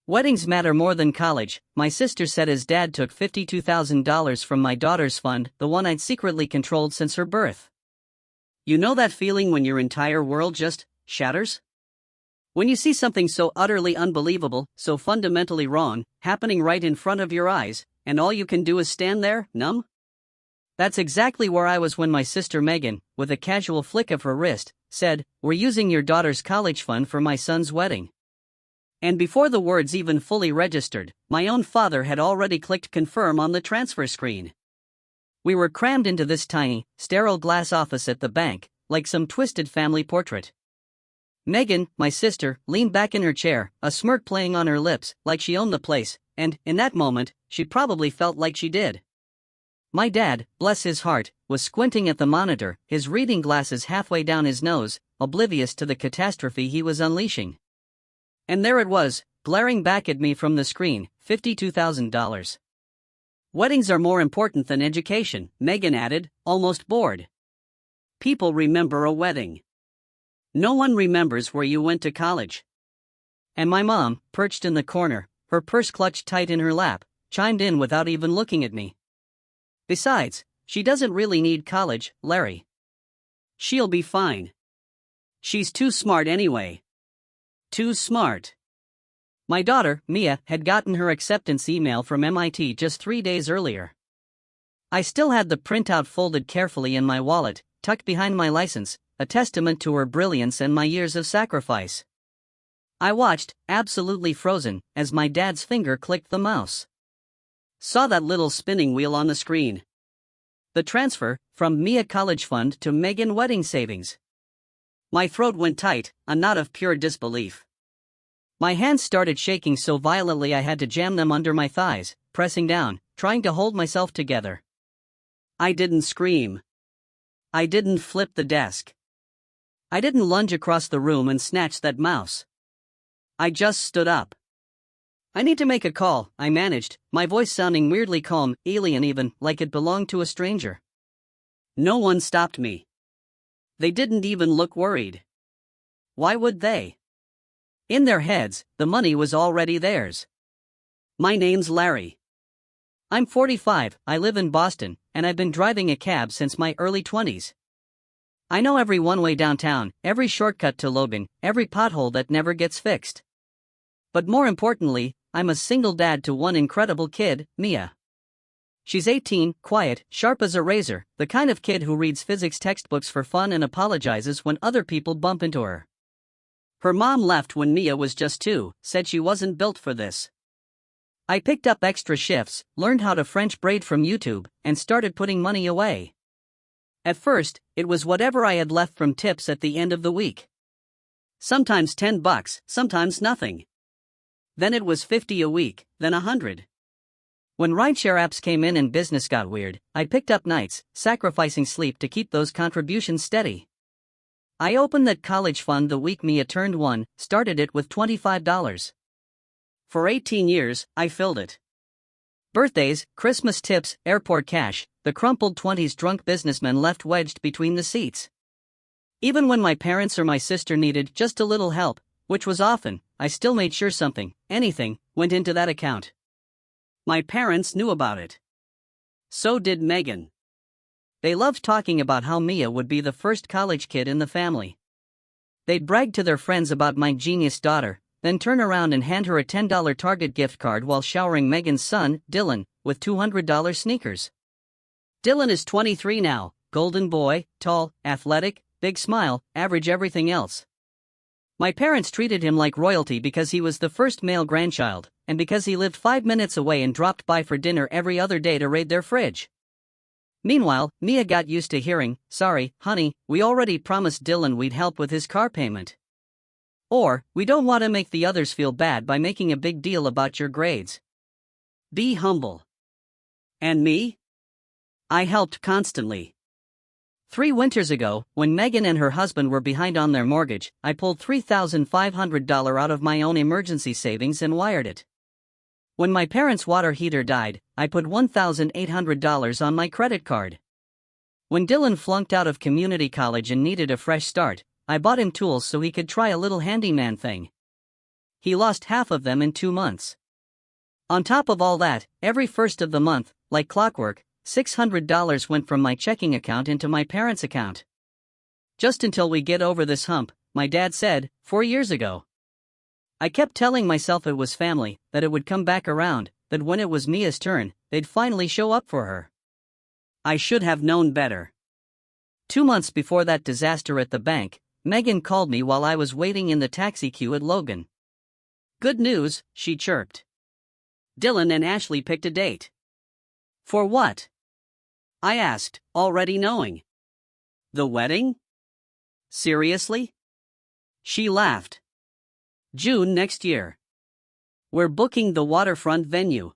Weddings matter more than college. My sister said his dad took $52,000 from my daughter's fund, the one I'd secretly controlled since her birth. You know that feeling when your entire world just shatters? When you see something so utterly unbelievable, so fundamentally wrong, happening right in front of your eyes, and all you can do is stand there, numb? That's exactly where I was when my sister Megan, with a casual flick of her wrist, said, "We're using your daughter's college fund for my son's wedding." And before the words even fully registered, my own father had already clicked confirm on the transfer screen. We were crammed into this tiny, sterile glass office at the bank, like some twisted family portrait. Megan, my sister, leaned back in her chair, a smirk playing on her lips, like she owned the place, and, in that moment, she probably felt like she did. My dad, bless his heart, was squinting at the monitor, his reading glasses halfway down his nose, oblivious to the catastrophe he was unleashing. And there it was, glaring back at me from the screen, $52,000. Weddings are more important than education, Megan added, almost bored. People remember a wedding. No one remembers where you went to college. And my mom, perched in the corner, her purse clutched tight in her lap, chimed in without even looking at me. Besides, she doesn't really need college, Larry. She'll be fine. She's too smart anyway. Too smart. My daughter, Mia, had gotten her acceptance email from MIT just 3 days earlier. I still had the printout folded carefully in my wallet, tucked behind my license, a testament to her brilliance and my years of sacrifice. I watched, absolutely frozen, as my dad's finger clicked the mouse. Saw that little spinning wheel on the screen. The transfer, from Mia College Fund to Megan Wedding Savings. My throat went tight, a knot of pure disbelief. My hands started shaking so violently I had to jam them under my thighs, pressing down, trying to hold myself together. I didn't scream. I didn't flip the desk. I didn't lunge across the room and snatch that mouse. I just stood up. "I need to make a call," I managed, my voice sounding weirdly calm, alien even, like it belonged to a stranger. No one stopped me. They didn't even look worried. Why would they? In their heads, the money was already theirs. My name's Larry. I'm 45, I live in Boston, and I've been driving a cab since my early 20s. I know every one-way downtown, every shortcut to Logan, every pothole that never gets fixed. But more importantly, I'm a single dad to one incredible kid, Mia. She's 18, quiet, sharp as a razor, the kind of kid who reads physics textbooks for fun and apologizes when other people bump into her. Her mom left when Mia was just 2, said she wasn't built for this. I picked up extra shifts, learned how to French braid from YouTube, and started putting money away. At first, it was whatever I had left from tips at the end of the week. Sometimes $10, sometimes nothing. Then it was $50 a week, then $100. When rideshare apps came in and business got weird, I picked up nights, sacrificing sleep to keep those contributions steady. I opened that college fund the week Mia turned 1, started it with $25. For 18 years, I filled it. Birthdays, Christmas tips, airport cash, the crumpled 20s drunk businessman left wedged between the seats. Even when my parents or my sister needed just a little help, which was often, I still made sure something, anything, went into that account. My parents knew about it. So did Megan. They loved talking about how Mia would be the first college kid in the family. They'd brag to their friends about my genius daughter, then turn around and hand her a $10 Target gift card while showering Megan's son, Dylan, with $200 sneakers. Dylan is 23 now, golden boy, tall, athletic, big smile, average everything else. My parents treated him like royalty because he was the first male grandchild, and because he lived 5 minutes away and dropped by for dinner every other day to raid their fridge. Meanwhile, Mia got used to hearing, "Sorry, honey, we already promised Dylan we'd help with his car payment." Or, "We don't want to make the others feel bad by making a big deal about your grades. Be humble." And me? I helped constantly. 3 winters ago, when Megan and her husband were behind on their mortgage, I pulled $3,500 out of my own emergency savings and wired it. When my parents' water heater died, I put $1,800 on my credit card. When Dylan flunked out of community college and needed a fresh start, I bought him tools so he could try a little handyman thing. He lost half of them in 2 months. On top of all that, every first of the month, like clockwork, $600 went from my checking account into my parents' account. Just until we get over this hump, my dad said, 4 years ago. I kept telling myself it was family, that it would come back around, that when it was Mia's turn, they'd finally show up for her. I should have known better. 2 months before that disaster at the bank, Megan called me while I was waiting in the taxi queue at Logan. Good news, she chirped. Dylan and Ashley picked a date. For what? I asked, already knowing. The wedding? Seriously? She laughed. June next year. We're booking the waterfront venue.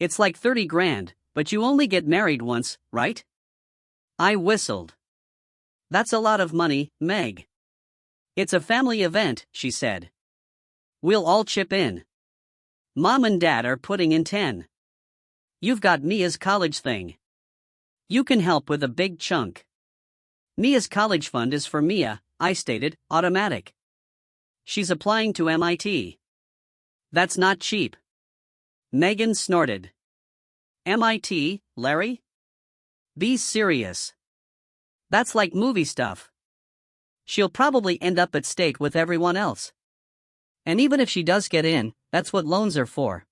It's like 30 grand, but you only get married once, right? I whistled. That's a lot of money, Meg. It's a family event, she said. We'll all chip in. Mom and Dad are putting in 10. You've got Mia's college thing. You can help with a big chunk. Mia's college fund is for Mia, I stated, automatic. She's applying to MIT. That's not cheap. Megan snorted. MIT, Larry? Be serious. That's like movie stuff. She'll probably end up at stake with everyone else. And even if she does get in, that's what loans are for.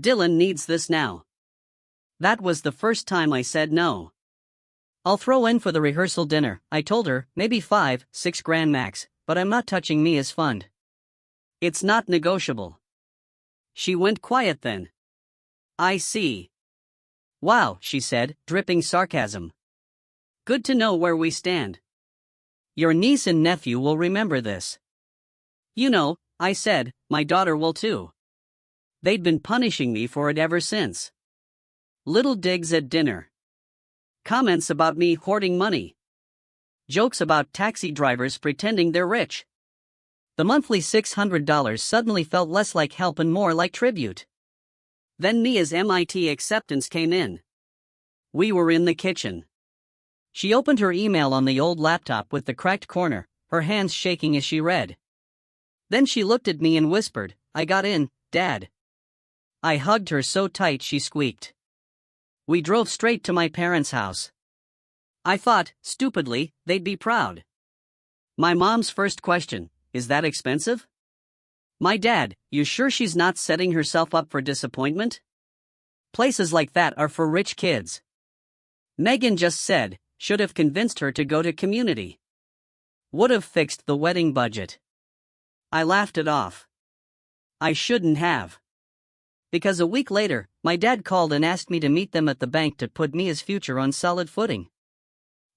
Dylan needs this now. That was the first time I said no. I'll throw in for the rehearsal dinner, I told her, maybe 5-6 grand max, but I'm not touching Mia's fund. It's not negotiable. She went quiet then. I see. Wow, she said, dripping sarcasm. Good to know where we stand. Your niece and nephew will remember this. You know, I said, my daughter will too. They'd been punishing me for it ever since. Little digs at dinner. Comments about me hoarding money. Jokes about taxi drivers pretending they're rich. The monthly $600 suddenly felt less like help and more like tribute. Then Mia's MIT acceptance came in. We were in the kitchen. She opened her email on the old laptop with the cracked corner, her hands shaking as she read. Then she looked at me and whispered, I got in, Dad. I hugged her so tight she squeaked. We drove straight to my parents' house. I thought, stupidly, they'd be proud. My mom's first question, is that expensive? My dad, you sure she's not setting herself up for disappointment? Places like that are for rich kids. Megan just said, should have convinced her to go to community. Would have fixed the wedding budget. I laughed it off. I shouldn't have. Because a week later, my dad called and asked me to meet them at the bank to put Mia's future on solid footing.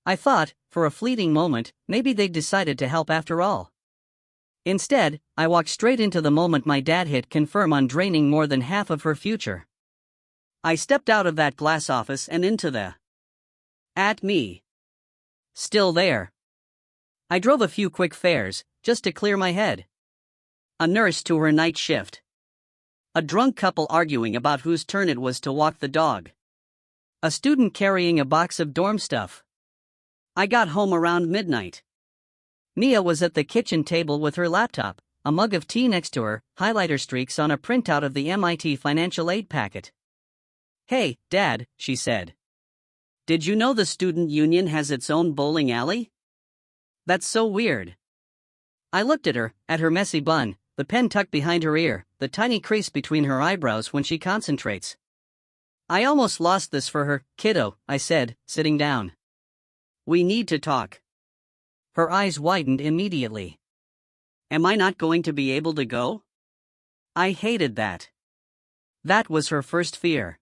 I thought, for a fleeting moment, maybe they'd decided to help after all. Instead, I walked straight into the moment my dad hit confirm on draining more than half of her future. I stepped out of that glass office and into the At me. Still there. I drove a few quick fares, just to clear my head. A nurse to her night shift. A drunk couple arguing about whose turn it was to walk the dog. A student carrying a box of dorm stuff. I got home around midnight. Mia was at the kitchen table with her laptop, a mug of tea next to her, highlighter streaks on a printout of the MIT financial aid packet. Hey, Dad, she said. Did you know the student union has its own bowling alley? That's so weird. I looked at her messy bun, the pen tucked behind her ear, the tiny crease between her eyebrows when she concentrates. I almost lost this for her, kiddo, I said, sitting down. We need to talk. Her eyes widened immediately. Am I not going to be able to go? I hated that. That was her first fear.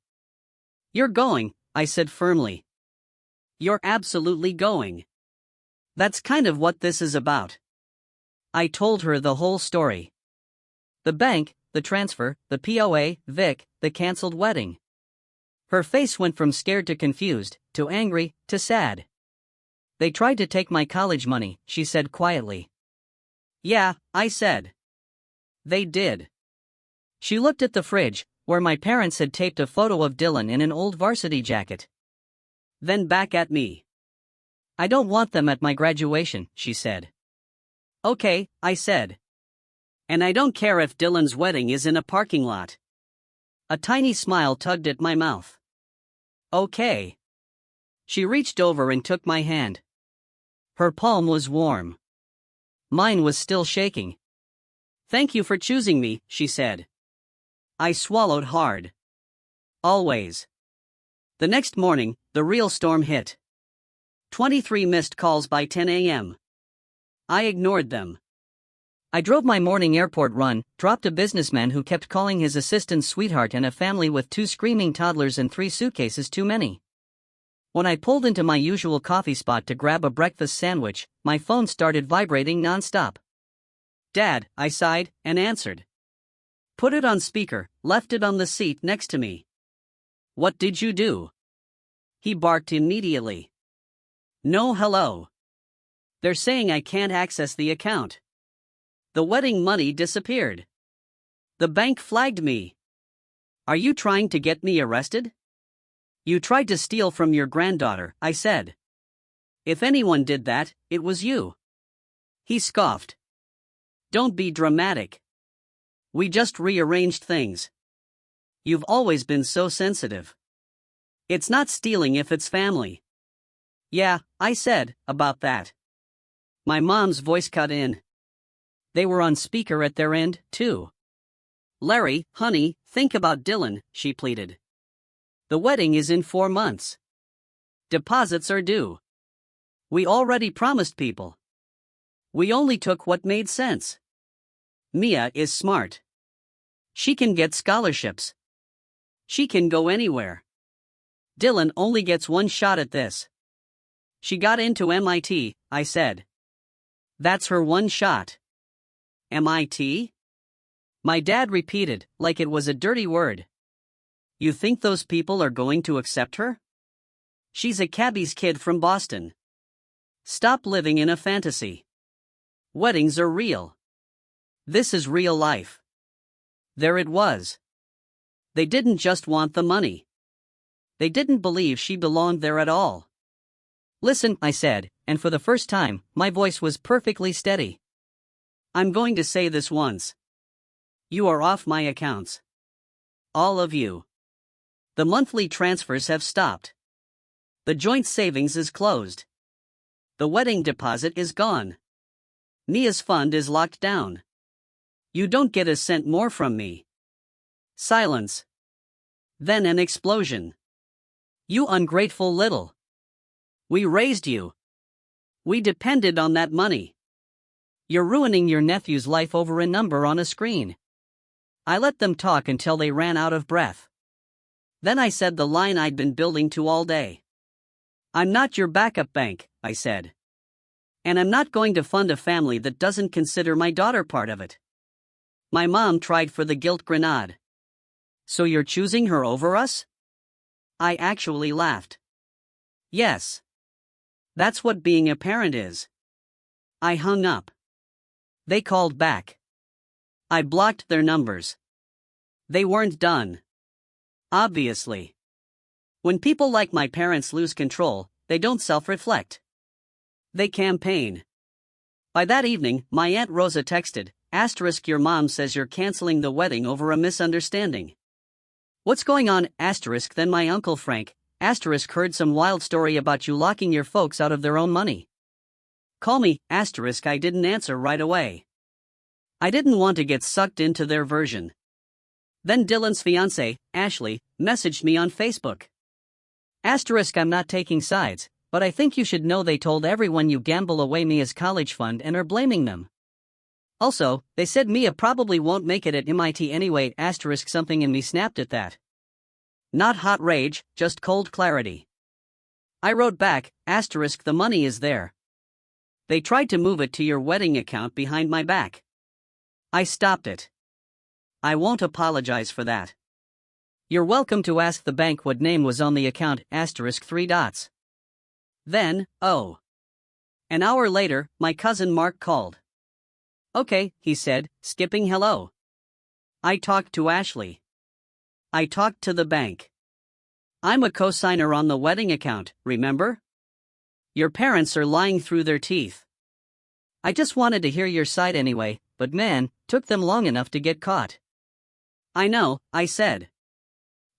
You're going, I said firmly. You're absolutely going. That's kind of what this is about. I told her the whole story. The bank, the transfer, the POA, Vic, the cancelled wedding. Her face went from scared to confused, to angry, to sad. They tried to take my college money, she said quietly. Yeah, I said. They did. She looked at the fridge, where my parents had taped a photo of Dylan in an old varsity jacket. Then back at me. I don't want them at my graduation, she said. Okay, I said. And I don't care if Dylan's wedding is in a parking lot. A tiny smile tugged at my mouth. Okay. She reached over and took my hand. Her palm was warm. Mine was still shaking. Thank you for choosing me, she said. I swallowed hard. Always. The next morning, the real storm hit. 23 missed calls by 10 a.m. I ignored them. I drove my morning airport run, dropped a businessman who kept calling his assistant sweetheart and a family with 2 screaming toddlers and 3 suitcases too many. When I pulled into my usual coffee spot to grab a breakfast sandwich, my phone started vibrating nonstop. Dad, I sighed, and answered. Put it on speaker, left it on the seat next to me. What did you do? He barked immediately. No hello. They're saying I can't access the account. The wedding money disappeared. The bank flagged me. Are you trying to get me arrested? You tried to steal from your granddaughter, I said. If anyone did that, it was you. He scoffed. Don't be dramatic. We just rearranged things. You've always been so sensitive. It's not stealing if it's family. Yeah, I said, about that. My mom's voice cut in. They were on speaker at their end, too. Larry, honey, think about Dylan, she pleaded. The wedding is in 4 months. Deposits are due. We already promised people. We only took what made sense. Mia is smart. She can get scholarships. She can go anywhere. Dylan only gets one shot at this. She got into MIT, I said. That's her one shot. MIT? My dad repeated, like it was a dirty word. You think those people are going to accept her? She's a cabbie's kid from Boston. Stop living in a fantasy. Weddings are real. This is real life. There it was. They didn't just want the money. They didn't believe she belonged there at all. Listen, I said, and for the first time, my voice was perfectly steady. I'm going to say this once. You are off my accounts. All of you. The monthly transfers have stopped. The joint savings is closed. The wedding deposit is gone. Mia's fund is locked down. You don't get a cent more from me. Silence. Then an explosion. You ungrateful little. We raised you. We depended on that money. You're ruining your nephew's life over a number on a screen. I let them talk until they ran out of breath. Then I said the line I'd been building to all day. I'm not your backup bank, I said. And I'm not going to fund a family that doesn't consider my daughter part of it. My mom tried for the guilt grenade. So you're choosing her over us? I actually laughed. Yes. That's what being a parent is. I hung up. They called back. I blocked their numbers. They weren't done. Obviously. When people like my parents lose control, they don't self-reflect. They campaign. By that evening, my Aunt Rosa texted, * your mom says you're canceling the wedding over a misunderstanding. What's going on, * then my Uncle Frank, * heard some wild story about you locking your folks out of their own money. Call me, * I didn't answer right away. I didn't want to get sucked into their version. Then Dylan's fiancée, Ashley, messaged me on Facebook. * I'm not taking sides, but I think you should know they told everyone you gamble away Mia's college fund and are blaming them. Also, they said Mia probably won't make it at MIT anyway, * something in me snapped at that. Not hot rage, just cold clarity. I wrote back, * the money is there. They tried to move it to your wedding account behind my back. I stopped it. I won't apologize for that. You're welcome to ask the bank what name was on the account, *. Then, an hour later, my cousin Mark called. Okay, he said, skipping hello. I talked to Ashley. I talked to the bank. I'm a co-signer on the wedding account, remember? Your parents are lying through their teeth. I just wanted to hear your side anyway, but man, took them long enough to get caught. I know, I said.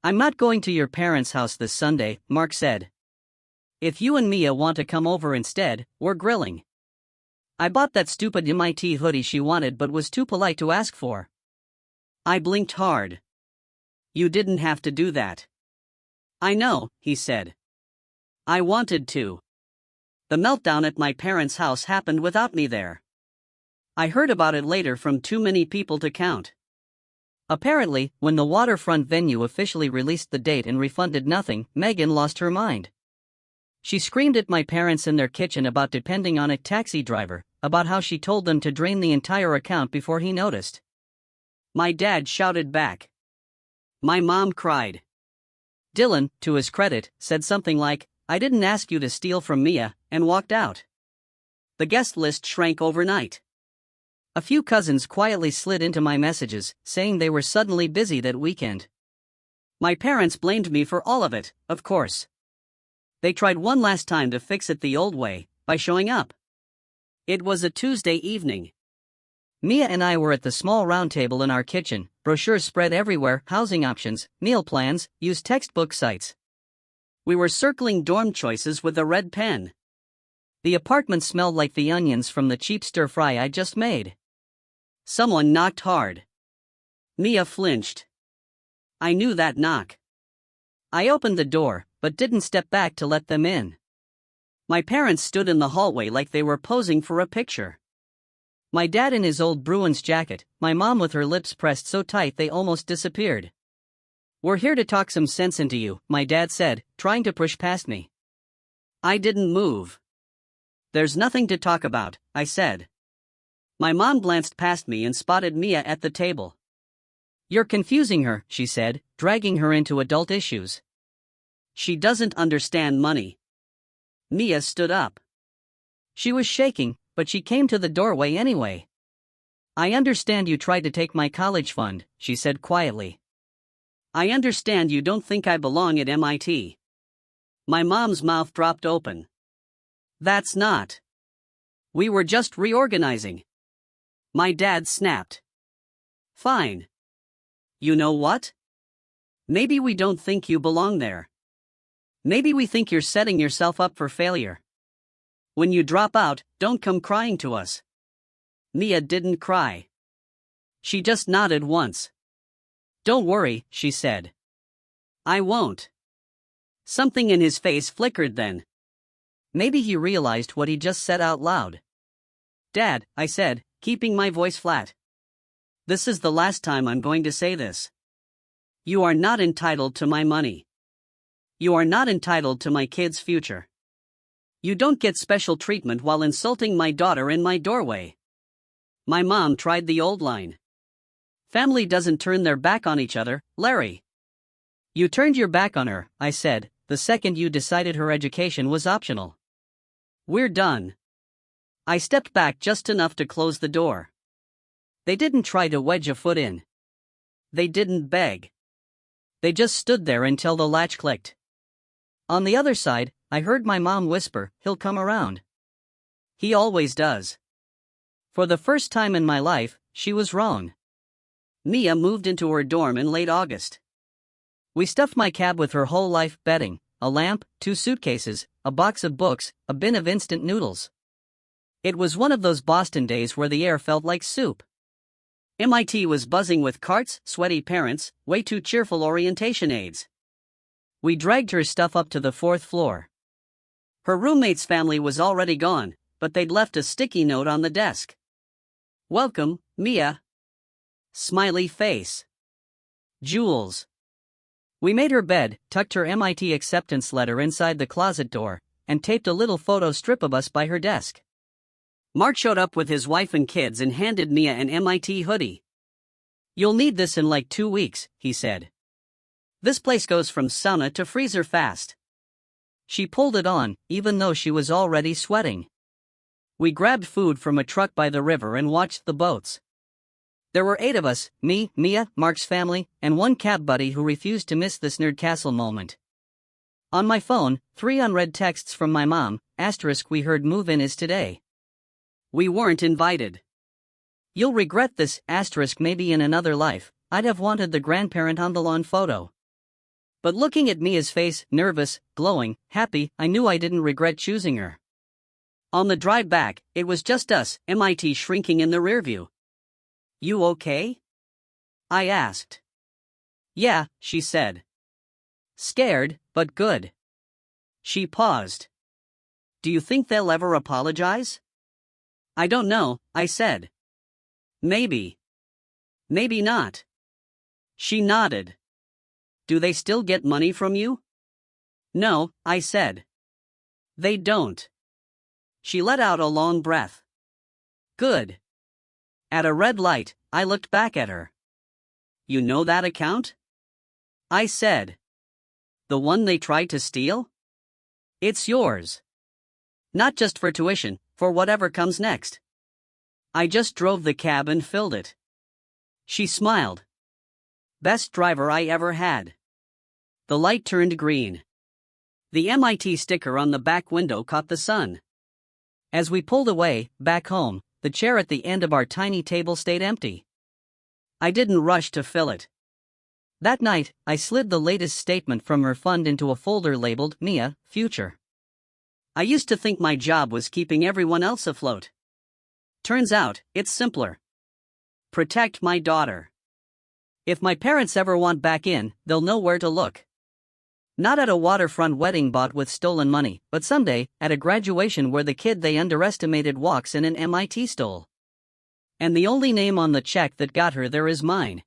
I'm not going to your parents' house this Sunday, Mark said. If you and Mia want to come over instead, we're grilling. I bought that stupid MIT hoodie she wanted but was too polite to ask for. I blinked hard. You didn't have to do that. I know, he said. I wanted to. The meltdown at my parents' house happened without me there. I heard about it later from too many people to count. Apparently, when the waterfront venue officially released the date and refunded nothing, Megan lost her mind. She screamed at my parents in their kitchen about depending on a taxi driver, about how she told them to drain the entire account before he noticed. My dad shouted back. My mom cried. Dylan, to his credit, said something like, I didn't ask you to steal from Mia, and walked out. The guest list shrank overnight. A few cousins quietly slid into my messages, saying they were suddenly busy that weekend. My parents blamed me for all of it, of course. They tried one last time to fix it the old way, by showing up. It was a Tuesday evening. Mia and I were at the small round table in our kitchen, brochures spread everywhere, housing options, meal plans, used textbook sites. We were circling dorm choices with a red pen. The apartment smelled like the onions from the cheap stir-fry I just made. Someone knocked hard. Mia flinched. I knew that knock. I opened the door, but didn't step back to let them in. My parents stood in the hallway like they were posing for a picture. My dad in his old Bruins jacket, my mom with her lips pressed so tight they almost disappeared. We're here to talk some sense into you, my dad said, trying to push past me. I didn't move. There's nothing to talk about, I said. My mom glanced past me and spotted Mia at the table. You're confusing her, she said, dragging her into adult issues. She doesn't understand money. Mia stood up. She was shaking, but she came to the doorway anyway. I understand you tried to take my college fund, she said quietly. I understand you don't think I belong at MIT. My mom's mouth dropped open. That's not. We were just reorganizing. My dad snapped. Fine. You know what? Maybe we don't think you belong there. Maybe we think you're setting yourself up for failure. When you drop out, don't come crying to us. Mia didn't cry. She just nodded once. Don't worry, she said. I won't. Something in his face flickered then. Maybe he realized what he just said out loud. Dad, I said, keeping my voice flat. This is the last time I'm going to say this. You are not entitled to my money. You are not entitled to my kid's future. You don't get special treatment while insulting my daughter in my doorway. My mom tried the old line. Family doesn't turn their back on each other, Larry. You turned your back on her, I said, the second you decided her education was optional. We're done. I stepped back just enough to close the door. They didn't try to wedge a foot in. They didn't beg. They just stood there until the latch clicked. On the other side, I heard my mom whisper, he'll come around. He always does. For the first time in my life, she was wrong. Mia moved into her dorm in late August. We stuffed my cab with her whole life bedding, a lamp, 2 suitcases, a box of books, a bin of instant noodles. It was one of those Boston days where the air felt like soup. MIT was buzzing with carts, sweaty parents, way too cheerful orientation aides. We dragged her stuff up to the 4th floor. Her roommate's family was already gone, but they'd left a sticky note on the desk. Welcome, Mia. Smiley face. Jewels. We made her bed, tucked her MIT acceptance letter inside the closet door, and taped a little photo strip of us by her desk. Mark showed up with his wife and kids and handed Mia an MIT hoodie. You'll need this in like 2 weeks, he said. This place goes from sauna to freezer fast. She pulled it on, even though she was already sweating. We grabbed food from a truck by the river and watched the boats. There were 8 of us, me, Mia, Mark's family, and 1 cab buddy who refused to miss this Nerdcastle moment. On my phone, 3 unread texts from my mom, *, we heard move-in is today. We weren't invited. You'll regret this, asterisk maybe in another life, I'd have wanted the grandparent on the lawn photo. But looking at Mia's face, nervous, glowing, happy, I knew I didn't regret choosing her. On the drive back, it was just us, MIT shrinking in the rearview. You okay? I asked. Yeah, she said. Scared, but good. She paused. Do you think they'll ever apologize? I don't know, I said. Maybe. Maybe not. She nodded. Do they still get money from you? No, I said. They don't. She let out a long breath. Good. At a red light, I looked back at her. You know that account? I said. The one they tried to steal? It's yours. Not just for tuition, for whatever comes next. I just drove the cab and filled it. She smiled. Best driver I ever had. The light turned green. The MIT sticker on the back window caught the sun. As we pulled away, back home, the chair at the end of our tiny table stayed empty. I didn't rush to fill it. That night, I slid the latest statement from her fund into a folder labeled Mia, Future. I used to think my job was keeping everyone else afloat. Turns out, it's simpler. Protect my daughter. If my parents ever want back in, they'll know where to look. Not at a waterfront wedding bought with stolen money, but someday, at a graduation where the kid they underestimated walks in an MIT stole. And the only name on the check that got her there is mine.